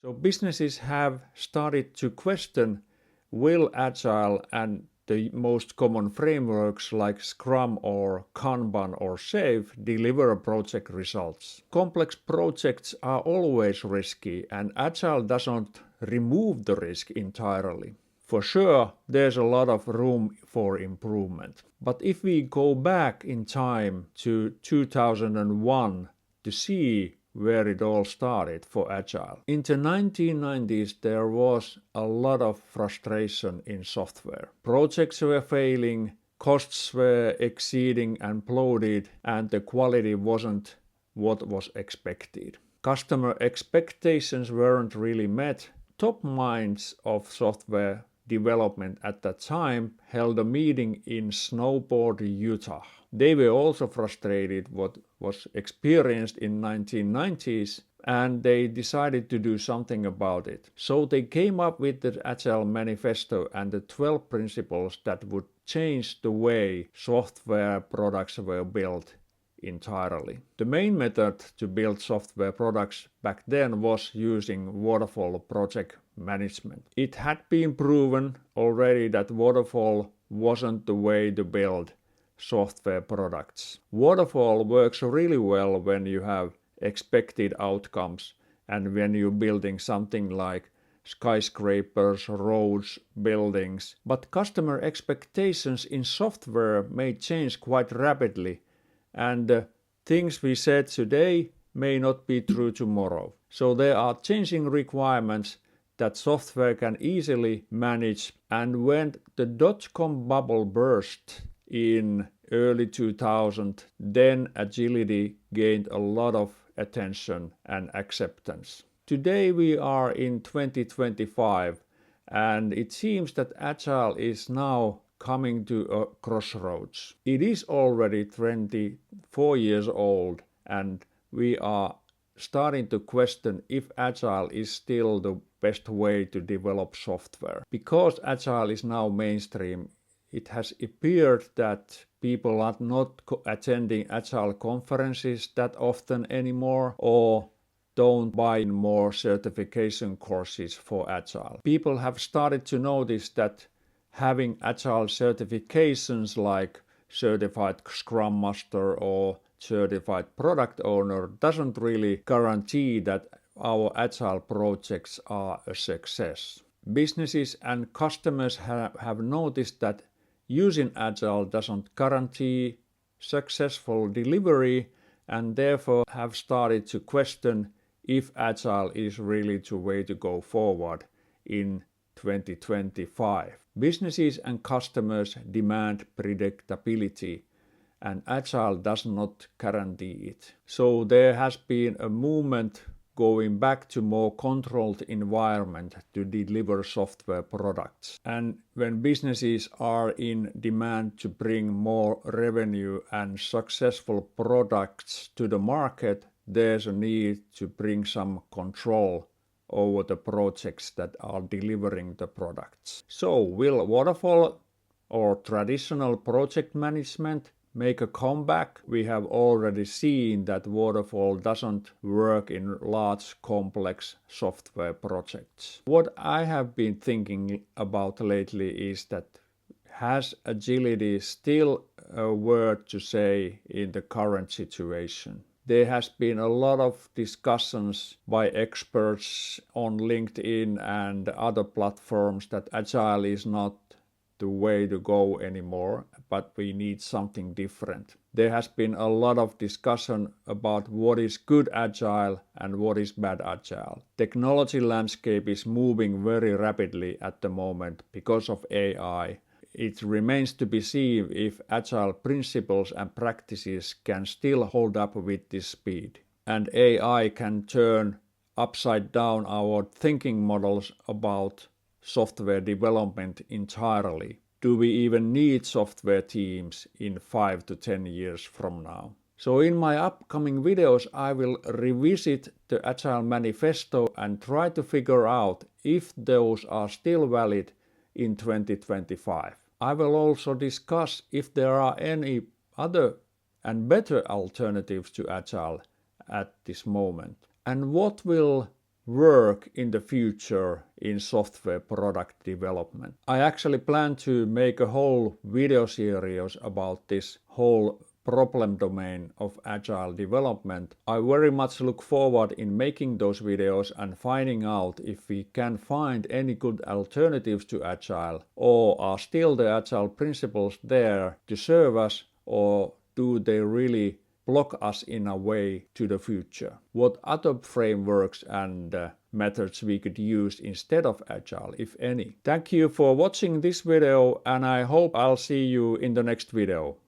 So businesses have started to question, will Agile and the most common frameworks like Scrum or Kanban or SAFe deliver project results? Complex projects are always risky, and Agile doesn't remove the risk entirely. For sure, there's a lot of room for improvement. But if we go back in time to 2001 to see where it all started for Agile. In the 1990s, there was a lot of frustration in software. Projects were failing, costs were exceeding and bloated, and the quality wasn't what was expected. Customer expectations weren't really met. Top minds of software development at that time held a meeting in Snowboard, Utah. They were also frustrated what was experienced in 1990s, and they decided to do something about it. So they came up with the Agile Manifesto and the 12 principles that would change the way software products were built entirely. The main method to build software products back then was using waterfall project management. It had been proven already that waterfall wasn't the way to build software products. Waterfall works really well when you have expected outcomes and when you're building something like skyscrapers, roads, buildings. But customer expectations in software may change quite rapidly, and things we said today may not be true tomorrow. So there are changing requirements that software can easily manage, and when the dot-com bubble burst in early 2000, then agility gained a lot of attention and acceptance. Today we are in 2025, and it seems that Agile is now coming to a crossroads. It is already 24 years old, and we are starting to question if Agile is still the best way to develop software. Because Agile is now mainstream, it has appeared that people are not attending Agile conferences that often anymore, or don't buy more certification courses for Agile. People have started to notice that having Agile certifications like Certified Scrum Master or Certified Product Owner doesn't really guarantee that our Agile projects are a success. Businesses and customers have noticed that using Agile doesn't guarantee successful delivery, and therefore have started to question if Agile is really the way to go forward in 2025. Businesses and customers demand predictability, and Agile does not guarantee it. So there has been a movement going back to more controlled environment to deliver software products. And when businesses are in demand to bring more revenue and successful products to the market, there's a need to bring some control over the projects that are delivering the products. So will waterfall or traditional project management make a comeback? We have already seen that waterfall doesn't work in large complex software projects. What I have been thinking about lately is that has agility still a word to say in the current situation? There has been a lot of discussions by experts on LinkedIn and other platforms that Agile is not the way to go anymore, but we need something different. There has been a lot of discussion about what is good Agile and what is bad Agile. Technology landscape is moving very rapidly at the moment because of AI. It remains to be seen if Agile principles and practices can still hold up with this speed. And AI can turn upside down our thinking models about software development entirely. Do we even need software teams in 5 to 10 years from now? So in my upcoming videos I will revisit the Agile Manifesto and try to figure out if those are still valid in 2025. I will also discuss if there are any other and better alternatives to Agile at this moment. And what will work in the future in software product development. I actually plan to make a whole video series about this whole problem domain of agile development. I very much look forward in making those videos and finding out if we can find any good alternatives to agile, or are still the agile principles there to serve us, or do they really block us in a way to the future? What other frameworks and methods we could use instead of agile, if any? Thank you for watching this video, and I hope I'll see you in the next video.